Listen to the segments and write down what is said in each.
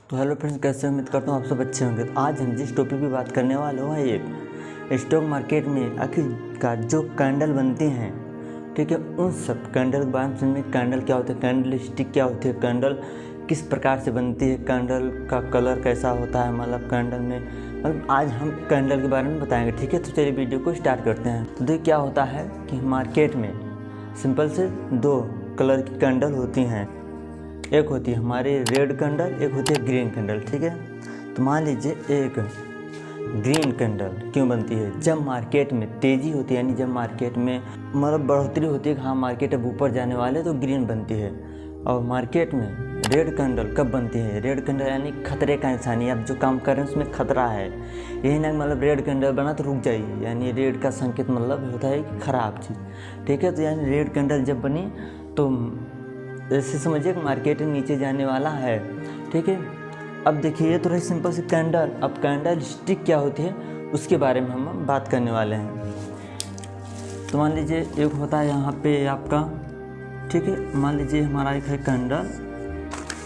तो hello friends, कैसे उम्मीद करता हूँ आप सब अच्छे होंगे। तो आज हम जिस टॉपिक की बात करने वाले हैं एक स्टॉक मार्केट में आखिरकार जो कैंडल बनती हैं, ठीक है, उन सब कैंडल के बारे में समझें। कैंडल क्या होता है, कैंडल स्टिक क्या होती है, कैंडल किस प्रकार से बनती है, कैंडल का कलर कैसा होता है, मतलब कैंडल में आज हम कैंडल के बारे में बताएंगे, ठीक है। तो चलिए वीडियो को स्टार्ट करते हैं। तो देखिए क्या होता है कि मार्केट में सिंपल से दो कलर की कैंडल होती हैं। एक होती है हमारी रेड कैंडल, एक होती है ग्रीन कैंडल, ठीक है। तो मान लीजिए एक ग्रीन कैंडल क्यों बनती है, जब मार्केट में तेज़ी होती है, यानी जब मार्केट में मतलब बढ़ोतरी होती है, हाँ मार्केट अब ऊपर जाने वाले, तो ग्रीन बनती है। और मार्केट में रेड कैंडल कब बनती है, रेड कैंडल यानी खतरे का निशानी, आप जो काम कर रहे हैं उसमें खतरा है, यही ना, मतलब रेड कैंडल बना तो रुक जाइए, यानी रेड का संकेत मतलब होता है कि खराब चीज़, ठीक है। तो यानी रेड कैंडल जब बनी तो ऐसे समझिए कि मार्केट नीचे जाने वाला है, ठीक है। अब देखिए ये तो रही सिंपल सी कैंडल। अब कैंडल स्टिक क्या होती है उसके बारे में हम बात करने वाले हैं। तो मान लीजिए एक होता है यहाँ पे आपका, ठीक है, मान लीजिए हमारा एक है कैंडल,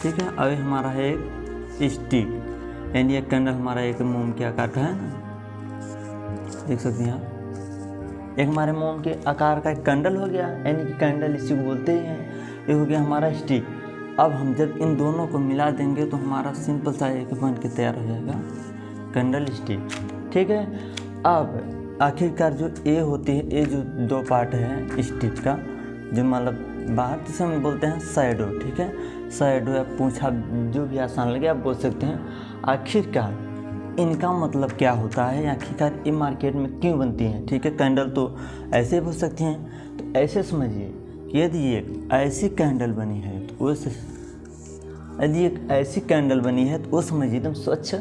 ठीक है, और हमारा है एक स्टिक, यानी एक कैंडल हमारा एक मोम के आकार का है ना, देख सकते हैं आप, एक हमारे मोम के आकार का एक कैंडल हो गया, यानी कि कैंडल इसी को बोलते हैं। ये हो गया हमारा स्टिक। अब हम जब इन दोनों को मिला देंगे तो हमारा सिंपल सा एक बन के तैयार हो जाएगा कैंडल स्टिक, ठीक है। अब आखिरकार जो ए होती है, ये जो दो पार्ट है स्टिक का, जो मतलब बाहर जिसे हम बोलते हैं शैडो, ठीक है, शैडो या पूंछा, जो भी आसान लगे आप बोल सकते हैं। आखिरकार इनका मतलब क्या होता है, आखिरकार ये मार्केट में क्यों बनती हैं, ठीक है। कैंडल तो ऐसे भी हो सकती हैं, तो ऐसे समझिए यदि एक ऐसी कैंडल बनी है तो उस यदि एक ऐसी कैंडल बनी है तो वो समझिए एकदम स्वच्छ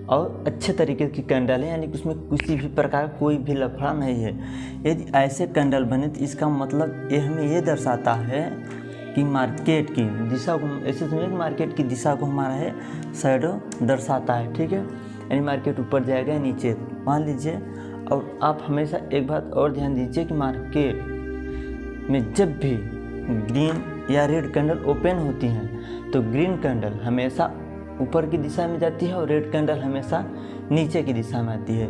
और अच्छे तरीके की कैंडल है, यानी कि उसमें किसी भी प्रकार कोई भी लफड़ा नहीं है। यदि ऐसे कैंडल बने तो इसका मतलब ये हमें ये दर्शाता है कि मार्केट की दिशा को, ऐसे समझिए कि मार्केट की दिशा को हमारा है शैडो दर्शाता है, ठीक है, यानी मार्केट ऊपर जाएगा या नीचे, मान लीजिए। और आप हमेशा एक बात और ध्यान दीजिए कि मार्केट में जब भी ग्रीन या रेड कैंडल ओपन होती हैं तो ग्रीन कैंडल हमेशा ऊपर की दिशा में जाती है और रेड कैंडल हमेशा नीचे की दिशा में आती है।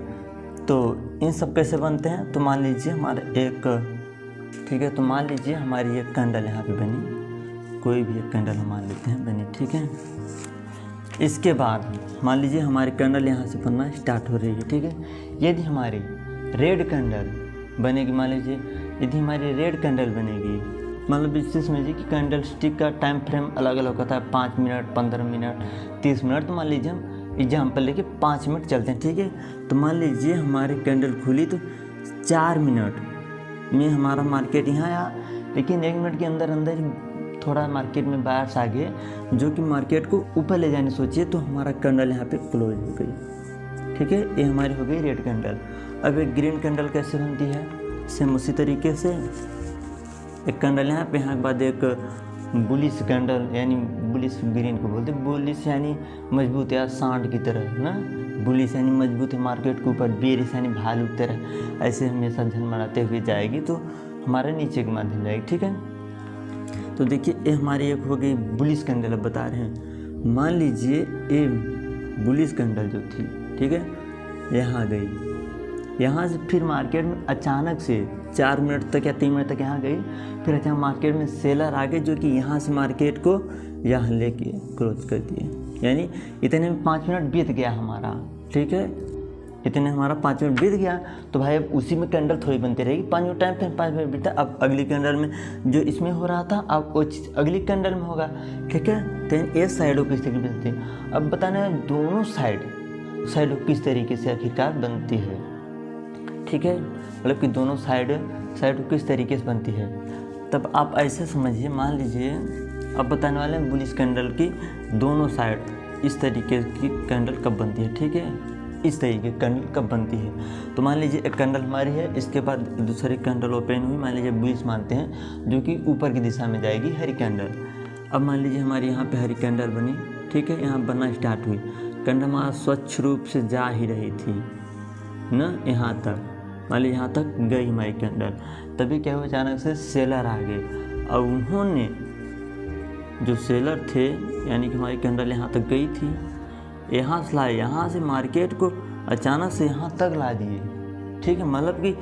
तो इन सब कैसे बनते हैं, तो मान लीजिए हमारा एक, ठीक है, तो मान लीजिए हमारी एक कैंडल यहाँ पे बनी, कोई भी एक कैंडल हम मान लेते हैं बनी, ठीक है। इसके बाद मान लीजिए हमारी कैंडल यहाँ से बनना स्टार्ट हो रही है, ठीक है। यदि हमारी रेड कैंडल बनेगी, मान लीजिए यदि हमारी रेड कैंडल बनेगी, मतलब इससे समझिए कि कैंडल स्टिक का टाइम फ्रेम अलग अलग होता है, 5 मिनट, 15 मिनट, 30 मिनट। तो मान लीजिए हम एग्जाम्पल लेके 5 मिनट चलते हैं, ठीक है। तो मान लीजिए हमारी कैंडल खुली तो 4 मिनट में हमारा मार्केट यहाँ आया, लेकिन 1 मिनट के अंदर अंदर थोड़ा मार्केट में बायर्स आ गए जो कि मार्केट को ऊपर ले जाने सोचिए, तो हमारा कैंडल यहाँ पे क्लोज हो गई, ठीक है। ये हमारी हो गई रेड कैंडल। अब एक ग्रीन कैंडल कैसे बनती है, सेम उसी तरीके से एक कैंडल यहाँ पे, यहाँ के बाद एक बुलिश कैंडल, यानी बुलिश ग्रीन को बोलते हैं, बुलिश यानी मजबूत या सांड की तरह ना, बुलिश यानी मजबूत है मार्केट के ऊपर, बेरिश यानी भालू की तरह ऐसे हमेशा झनमनाते हुए जाएगी, तो हमारे नीचे के माध्यम जाएगी, ठीक है। तो देखिए ये हमारी एक हो गई बुलिश कैंडल। अब बता रहे हैं, मान लीजिए ये बुलिश कैंडल जो थी, ठीक है, यहाँ गई, यहाँ से फिर मार्केट में अचानक से 4 मिनट तक या 3 मिनट तक यहाँ गई, फिर अचानक मार्केट में सेलर आ गए जो कि यहाँ से मार्केट को यहाँ लेके क्लोज कर दिए, यानी इतने में 5 मिनट बीत गया हमारा, ठीक है, इतने हमारा 5 मिनट बीत गया। तो भाई अब उसी में कैंडल थोड़ी बनती रहेगी, 5 मिनट टाइम, फिर 5 मिनट बीता, अब अगली कैंडल में जो इसमें हो रहा था अब वो चीज़ अगली कैंडल में होगा, ठीक है। तो ये साइडों किस तरीके बनती है, अब बताना है दोनों साइडों किस तरीके से आखिरकार बनती है, ठीक है, मतलब कि दोनों साइड किस तरीके से बनती है। तब आप ऐसे समझिए, मान लीजिए अब बताने वाले हैं बुलिश कैंडल की दोनों साइड इस तरीके की कैंडल कब बनती है, ठीक है, इस तरीके की कैंडल कब बनती है। तो मान लीजिए एक कैंडल हमारी है, इसके बाद दूसरी कैंडल ओपन हुई, मान लीजिए बुलिश मानते हैं, जो कि ऊपर की दिशा में जाएगी हरी कैंडल। अब मान लीजिए हमारी यहाँ पे हरी कैंडल बनी, ठीक है, यहाँ बनना स्टार्ट हुई, कैंडल हमारा स्वच्छ रूप से जा ही रही थी ना, यहाँ तक, मान लीजिए यहाँ तक गई हमारी कैंडल, तभी क्या हुआ, अचानक से सेलर आ गए और उन्होंने जो सेलर थे यानी कि हमारी कैंडल यहाँ तक गई थी, यहाँ से लाए, यहाँ से मार्केट को अचानक से यहाँ तक ला दिए, ठीक है। मतलब कि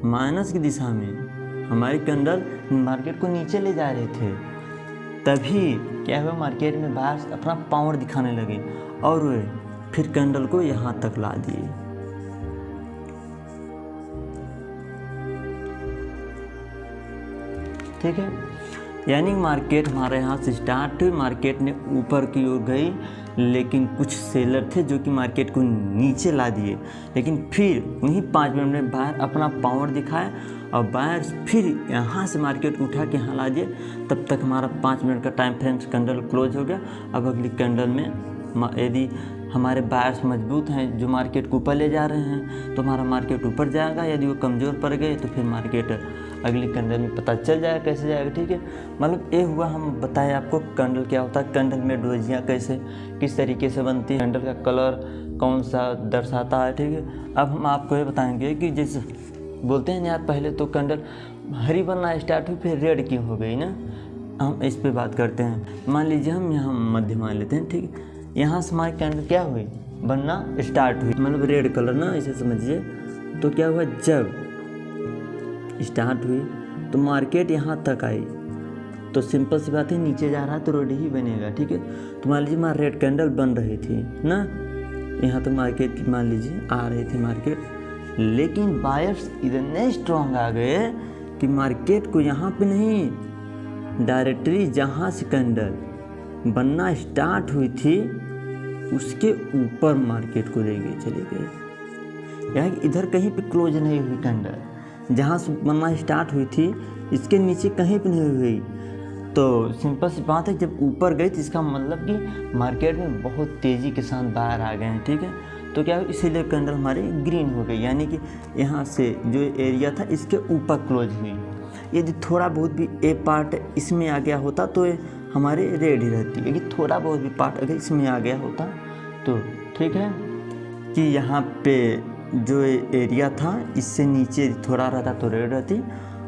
माइनस की दिशा में हमारी कैंडल मार्केट को नीचे ले जा रहे थे, तभी क्या हुआ, मार्केट में बाहर अपना पावर दिखाने लगे और फिर कैंडल को यहाँ तक ला दिए। ठीक है, यानी मार्केट हमारे यहाँ से स्टार्ट हुई, मार्केट ने ऊपर की ओर गई, लेकिन कुछ सेलर थे जो कि मार्केट को नीचे ला दिए, लेकिन फिर वहीं 5 मिनट में बाहर अपना पावर दिखाया और बाहर फिर यहाँ से मार्केट को उठा के यहाँ ला दिए। तब तक हमारा 5 मिनट का टाइम फ्रेम कैंडल क्लोज हो गया। अब अगली कैंडल में यदि हमारे बायर्स मजबूत हैं जो मार्केट को ऊपर ले जा रहे हैं तो हमारा मार्केट ऊपर जाएगा, यदि वो कमज़ोर पड़ गए तो फिर मार्केट अगली कैंडल में पता चल जाएगा कैसे जाएगा। ठीक है, मतलब ये हुआ, हम बताए आपको कैंडल क्या होता है, कैंडल में डोजियाँ कैसे किस तरीके से बनती है, कैंडल का कलर कौन सा दर्शाता है। ठीक है, अब हम आपको ये बताएंगे कि जैसे बोलते हैं यार पहले तो कैंडल हरी बनना स्टार्ट हुई फिर रेड क्यों हो गई ना, हम इस पे बात करते हैं। मान लीजिए हम यहाँ मध्य मान लेते हैं, ठीक है, यहाँ से हमारी कैंडल क्या हुई, बनना स्टार्ट हुई, मतलब रेड कलर ना, इसे समझिए। तो क्या हुआ, जब स्टार्ट हुई तो मार्केट यहाँ तक आई, तो सिंपल सी बात है, नीचे जा रहा है तो रेड ही बनेगा। ठीक है, तो मान लीजिए हमारी रेड कैंडल बन रही थी ना, यहाँ तो मार्केट मान लीजिए आ रही थी मार्केट, लेकिन बायर्स इतने स्ट्रॉन्ग आ गए कि मार्केट को यहाँ पे नहीं, डायरेक्टली जहाँ से कैंडल बनना स्टार्ट हुई थी उसके ऊपर मार्केट को ले गए, चले गए। यानी इधर कहीं पे क्लोज नहीं हुई कैंडल, जहाँ से बनना स्टार्ट हुई थी इसके नीचे कहीं पे नहीं हुई। तो सिंपल सी बात है, जब ऊपर गई तो इसका मतलब कि मार्केट में बहुत तेज़ी के साथ बाहर आ गए हैं। ठीक है, तो क्या इसीलिए कैंडल हमारी ग्रीन हो गई, यानी कि यहाँ से जो एरिया था इसके ऊपर क्लोज हुई। यदि थोड़ा बहुत भी ए पार्ट इसमें आ गया होता तो हमारे रेड ही रहती, यदि थोड़ा बहुत भी पार्ट अगर इसमें आ गया होता तो ठीक है कि यहाँ पे जो एरिया था इससे नीचे थोड़ा रहता तो रेड रहती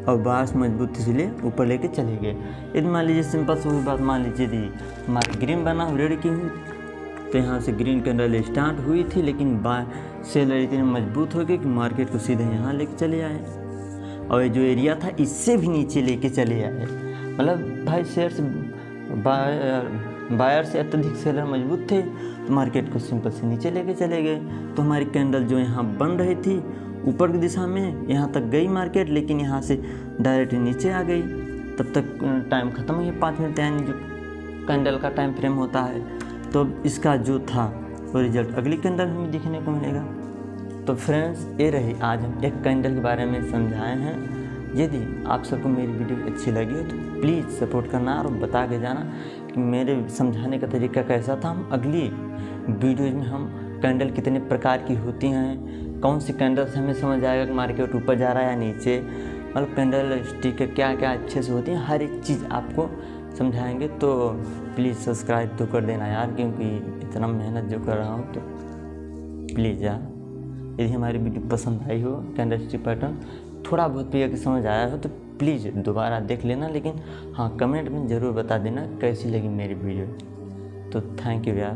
और बाहर से मजबूत थी इसलिए ऊपर लेके चले गए। यदि मान लीजिए सिंपल से वही बात मान लीजिए थी हमारी ग्रीन बना रेड की हुई, तो यहाँ से ग्रीन कैंडल स्टार्ट हुई थी, लेकिन सेलर इतने मजबूत हो गए कि मार्केट को सीधे यहाँ लेके चले आए और ये जो एरिया था इससे भी नीचे लेके चले आए। मतलब भाई शेयर से बायर से अत्यधिक सेलर मजबूत थे तो मार्केट को सिंपल से नीचे लेके चले गए। तो हमारी कैंडल जो यहाँ बन रही थी ऊपर की दिशा में, यहाँ तक गई मार्केट, लेकिन यहाँ से डायरेक्ट नीचे आ गई। तब तक टाइम ख़त्म हो गया, 5 मिनट यानी जो कैंडल का टाइम फ्रेम होता है। तो इसका जो था वो रिजल्ट अगली कैंडल में दिखने को मिलेगा। तो फ्रेंड्स, ये रही आज हम एक कैंडल के बारे में समझाए हैं। यदि आप सबको मेरी वीडियो अच्छी लगी हो तो प्लीज़ सपोर्ट करना और बता के जाना कि मेरे समझाने का तरीका कैसा था। हम अगली वीडियोज में हम कैंडल कितने प्रकार की होती हैं, कौन सी कैंडल से हमें समझ आएगा कि मार्केट ऊपर जा रहा है या नीचे, मतलब कैंडल स्टिक क्या क्या अच्छे से होती हैं, हर एक चीज़ आपको समझाएंगे। तो प्लीज़ सब्सक्राइब तो कर देना यार, क्योंकि इतना मेहनत जो कर रहा हूँ, तो प्लीज़ यार यदि हमारी वीडियो पसंद आई हो, कैंडल स्टिक पैटर्न थोड़ा बहुत भी अगर समझ आया हो तो प्लीज़ दोबारा देख लेना, लेकिन हाँ कमेंट में ज़रूर बता देना कैसी लगी मेरी वीडियो। तो थैंक यू यार।